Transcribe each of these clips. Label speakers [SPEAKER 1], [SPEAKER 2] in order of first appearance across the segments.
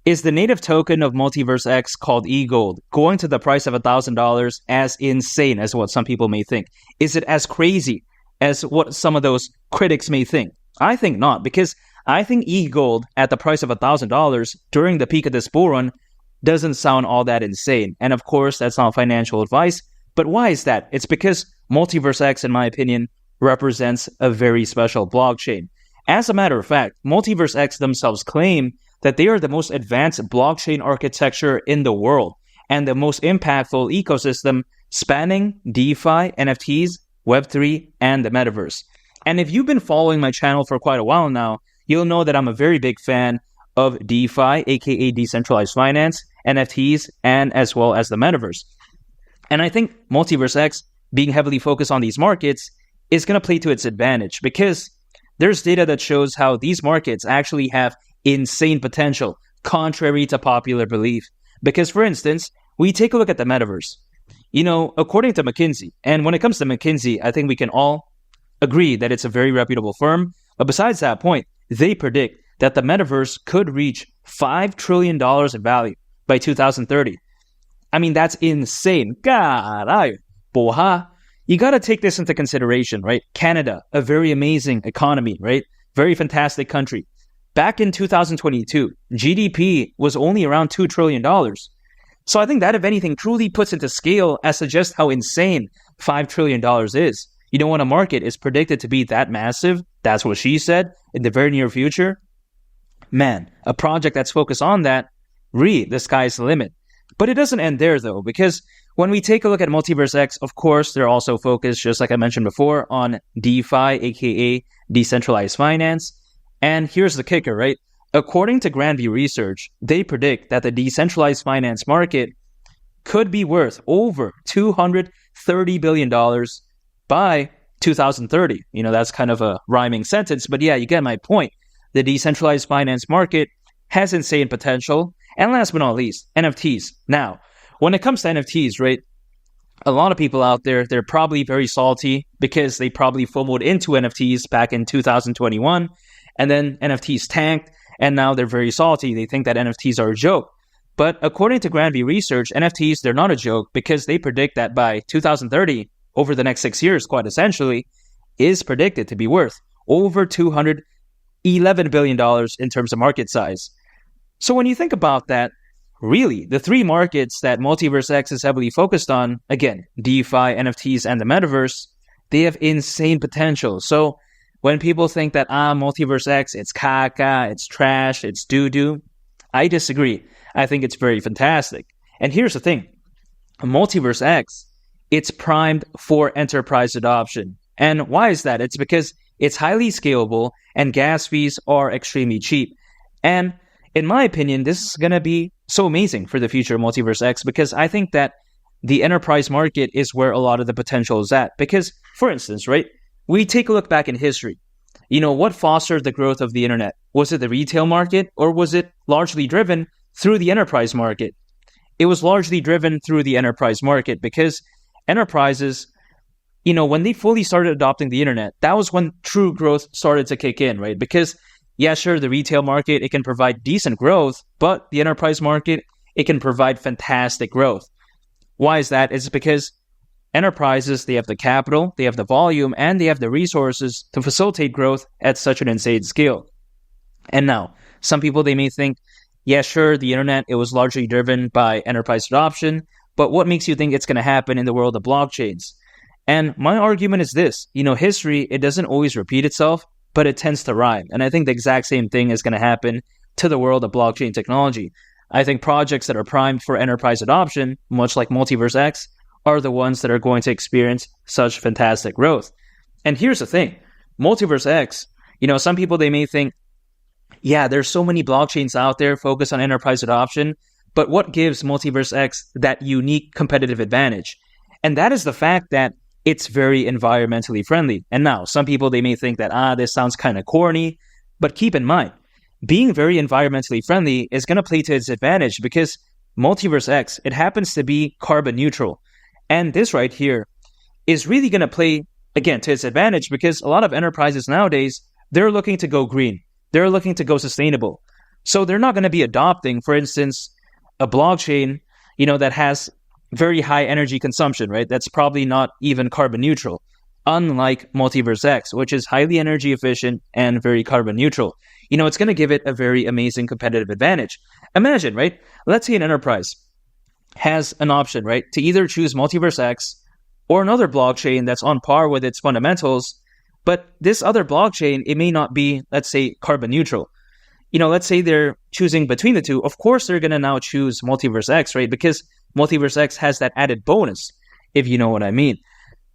[SPEAKER 1] Is the native token of MULTIVERSX called EGLD going to the price of $1,000 as insane as what some people may think? Is it as crazy as what some of those critics may think? I think not, because I think EGLD at the price of $1,000 during the peak of this bull run doesn't sound all that insane. And of course, that's not financial advice. But why is that? It's because MULTIVERSX, in my opinion, represents a very special blockchain. As a matter of fact, MULTIVERSX themselves claim that they are the most advanced blockchain architecture in the world and the most impactful ecosystem spanning DeFi, NFTs, Web3, and the metaverse. And if you've been following my channel for quite a while now, you'll know that I'm a very big fan of DeFi, aka decentralized finance, NFTs, and as well as the metaverse. And I think MULTIVERSX, being heavily focused on these markets, is going to play to its advantage because there's data that shows how these markets actually have insane potential, contrary to popular belief. Because, for instance, we take a look at the metaverse. You know, according to McKinsey, and when it comes to McKinsey, I think we can all agree that it's a very reputable firm. But besides that point, they predict that the metaverse could reach $5 trillion in value by 2030. I mean, that's insane. Caralho, porra. You got to take this into consideration, right? Canada, a very amazing economy, right? Very fantastic country. Back in 2022, GDP was only around $2 trillion. So I think that, if anything, truly puts into scale as to just how insane $5 trillion is. You know, when a market is predicted to be that massive, that's what she said, in the very near future, man, a project that's focused on that, really, the sky's the limit. But it doesn't end there, though, because when we take a look at MULTIVERSX, of course, they're also focused, just like I mentioned before, on DeFi, aka decentralized finance. And here's the kicker, right? According to Grandview Research, they predict that the decentralized finance market could be worth over $230 billion by 2030. You know, that's kind of a rhyming sentence, but yeah, you get my point. The decentralized finance market has insane potential. And last but not least, NFTs. Now, when it comes to NFTs, right, a lot of people out there, they're probably very salty because they probably FOMO'd into NFTs back in 2021. And then NFTs tanked, and now they're very salty. They think that NFTs are a joke. But according to Grandview Research, NFTs, they're not a joke because they predict that by 2030, over the next 6 years, quite essentially, is predicted to be worth over $211 billion in terms of market size. So when you think about that, really, the three markets that MULTIVERSX is heavily focused on, again, DeFi, NFTs, and the metaverse, they have insane potential. So when people think that, MULTIVERSX, it's caca, it's trash, it's doo-doo, I disagree. I think it's very fantastic. And here's the thing. MULTIVERSX, it's primed for enterprise adoption. And why is that? It's because it's highly scalable and gas fees are extremely cheap. And in my opinion, this is going to be so amazing for the future of MULTIVERSX because I think that the enterprise market is where a lot of the potential is at. Because, for instance, right, we take a look back in history. You know, what fostered the growth of the internet? Was it the retail market or was it largely driven through the enterprise market? It was largely driven through the enterprise market because enterprises, you know, when they fully started adopting the internet, that was when true growth started to kick in, right? Because, yeah, sure, the retail market, it can provide decent growth, but the enterprise market, it can provide fantastic growth. Why is that? It's because enterprises, they have the capital, they have the volume, and they have the resources to facilitate growth at such an insane scale. And now, some people, they may think, yeah, sure, the internet, it was largely driven by enterprise adoption, but what makes you think it's going to happen in the world of blockchains? And my argument is this, you know, history, it doesn't always repeat itself, but it tends to rhyme. And I think the exact same thing is going to happen to the world of blockchain technology. I think projects that are primed for enterprise adoption, much like MULTIVERSX, are the ones that are going to experience such fantastic growth. And here's the thing, MULTIVERSX, you know, some people, they may think, yeah, there's so many blockchains out there focused on enterprise adoption, but what gives MULTIVERSX that unique competitive advantage? And that is the fact that it's very environmentally friendly. And now, some people, they may think that, this sounds kind of corny, but keep in mind, being very environmentally friendly is going to play to its advantage because MULTIVERSX, it happens to be carbon neutral. And this right here is really going to play, again, to its advantage because a lot of enterprises nowadays, they're looking to go green. They're looking to go sustainable. So they're not going to be adopting, for instance, a blockchain, that has very high energy consumption, right? That's probably not even carbon neutral, unlike MultiversX, which is highly energy efficient and very carbon neutral. It's going to give it a very amazing competitive advantage. Imagine, right? Let's say an enterprise has an option, right, to either choose MultiversX or another blockchain that's on par with its fundamentals, but this other blockchain, it may not be, let's say, carbon neutral. Let's say they're choosing between the two. Of course, they're going to now choose MultiversX, right? Because MultiversX has that added bonus, if you know what I mean.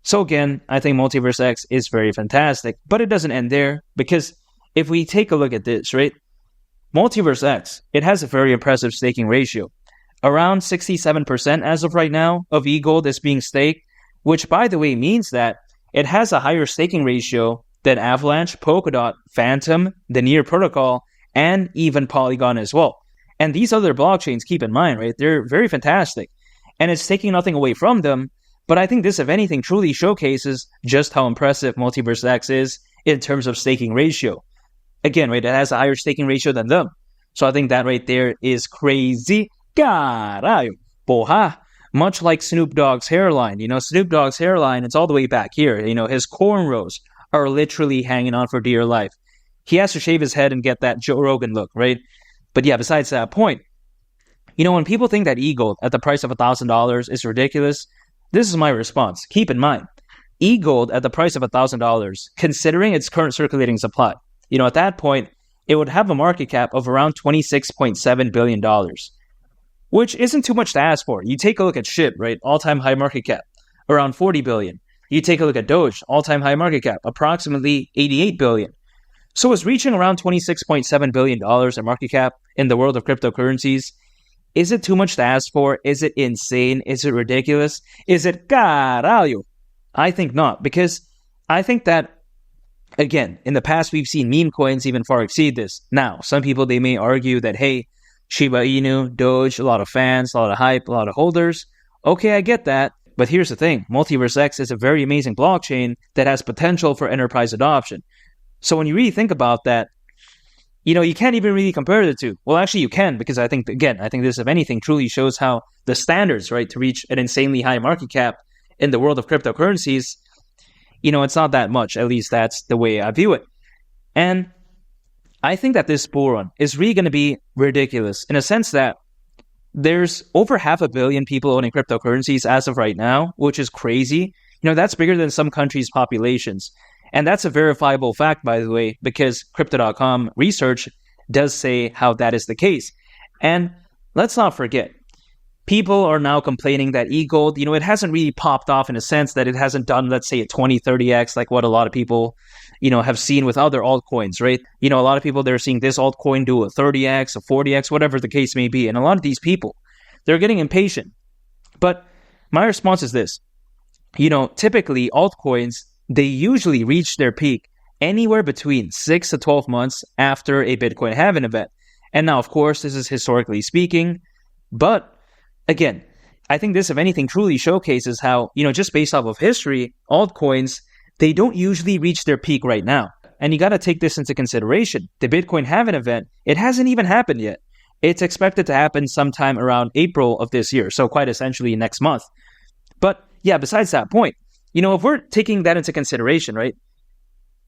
[SPEAKER 1] So again, I think MultiversX is very fantastic, but it doesn't end there, because if we take a look at this, right, MultiversX, it has a very impressive staking ratio. Around 67% as of right now of EGLD is being staked, which by the way means that it has a higher staking ratio than Avalanche, Polkadot, Phantom, the Near Protocol, and even Polygon as well. And these other blockchains, keep in mind, right, they're very fantastic. And it's taking nothing away from them, but I think this, if anything, truly showcases just how impressive MultiversX is in terms of staking ratio. Again, right, it has a higher staking ratio than them. So I think that right there is crazy. Caralho, porra. Much like Snoop Dogg's hairline. Snoop Dogg's hairline, it's all the way back here. His cornrows are literally hanging on for dear life. He has to shave his head and get that Joe Rogan look, right? But yeah, besides that point, when people think that EGLD at the price of $1,000 is ridiculous, this is my response. Keep in mind, EGLD at the price of $1,000, considering its current circulating supply, at that point, it would have a market cap of around $26.7 billion, which isn't too much to ask for. You take a look at SHIB, right? All-time high market cap, around $40 billion. You take a look at Doge, all-time high market cap, approximately $88 billion. So is reaching around $26.7 billion in market cap in the world of cryptocurrencies, is it too much to ask for? Is it insane? Is it ridiculous? Is it caralho? I think not, because I think that, again, in the past, we've seen meme coins even far exceed this. Now, some people, they may argue that, hey, Shiba Inu, Doge, a lot of fans, a lot of hype, a lot of holders. Okay, I get that. But here's the thing. MultiversX is a very amazing blockchain that has potential for enterprise adoption. So when you really think about that, you can't even really compare the two. Well, actually, you can, because I think this, if anything, truly shows how the standards, right, to reach an insanely high market cap in the world of cryptocurrencies, it's not that much. At least that's the way I view it. And I think that this bull run is really going to be ridiculous in a sense that there's over 500 million people owning cryptocurrencies as of right now, which is crazy. That's bigger than some countries' populations. And that's a verifiable fact, by the way, because Crypto.com research does say how that is the case. And let's not forget, people are now complaining that EGLD, it hasn't really popped off in a sense that it hasn't done, let's say, a 20, 30x like what a lot of people, have seen with other altcoins, right? A lot of people, they're seeing this altcoin do a 30x, a 40x, whatever the case may be. And a lot of these people, they're getting impatient. But my response is this. Typically altcoins, they usually reach their peak anywhere between 6 to 12 months after a Bitcoin halving event. And now, of course, this is historically speaking. But again, I think this, if anything, truly showcases how, just based off of history, altcoins, they don't usually reach their peak right now. And you got to take this into consideration. The Bitcoin halving event, it hasn't even happened yet. It's expected to happen sometime around April of this year. So quite essentially next month. But yeah, besides that point, if we're taking that into consideration, right,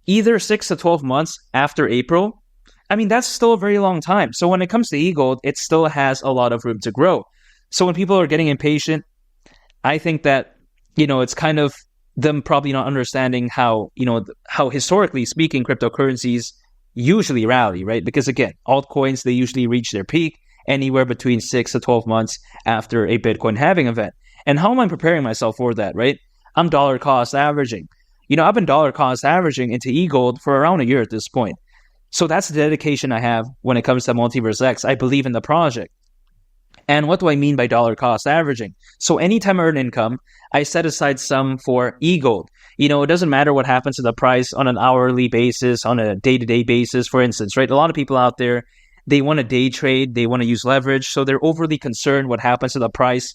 [SPEAKER 1] either 6 to 12 months after April, that's still a very long time. So when it comes to EGLD, it still has a lot of room to grow. So when people are getting impatient, I think that, it's kind of them probably not understanding how historically speaking, cryptocurrencies usually rally, right? Because again, altcoins, they usually reach their peak anywhere between 6 to 12 months after a Bitcoin halving event. And how am I preparing myself for that, right? I'm dollar cost averaging. I've been dollar cost averaging into EGLD for around a year at this point. So that's the dedication I have when it comes to MultiversX. I believe in the project. And what do I mean by dollar cost averaging? So anytime I earn income, I set aside some for EGLD. It doesn't matter what happens to the price on an hourly basis, on a day-to-day basis, for instance, right? A lot of people out there, they want to day trade, they want to use leverage, so they're overly concerned what happens to the price.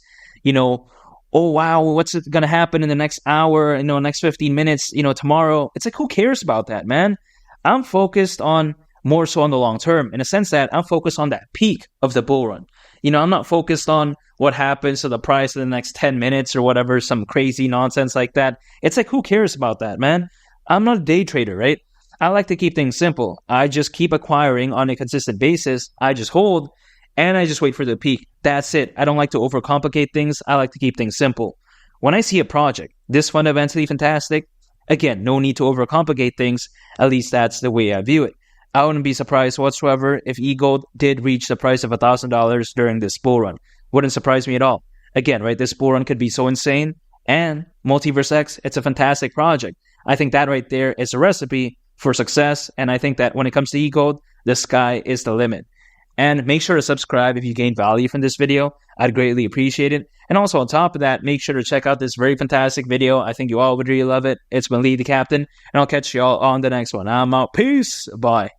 [SPEAKER 1] Oh, wow, what's going to happen in the next hour, next 15 minutes, tomorrow? It's like, who cares about that, man? I'm focused on more so on the long term, in a sense that I'm focused on that peak of the bull run. I'm not focused on what happens to the price in the next 10 minutes or whatever, some crazy nonsense like that. It's like, who cares about that, man? I'm not a day trader, right? I like to keep things simple. I just keep acquiring on a consistent basis. I just hold and I just wait for the peak. That's it. I don't like to overcomplicate things. I like to keep things simple. When I see a project this fundamentally fantastic, again, no need to overcomplicate things. At least that's the way I view it. I wouldn't be surprised whatsoever if EGLD did reach the price of $1,000 during this bull run. Wouldn't surprise me at all. Again, right, this bull run could be so insane. And MULTIVERSX, it's a fantastic project. I think that right there is a recipe for success. And I think that when it comes to EGLD, the sky is the limit. And make sure to subscribe if you gained value from this video. I'd greatly appreciate it. And also on top of that, make sure to check out this very fantastic video. I think you all would really love it. It's been Lee the Captain, and I'll catch you all on the next one. I'm out. Peace. Bye.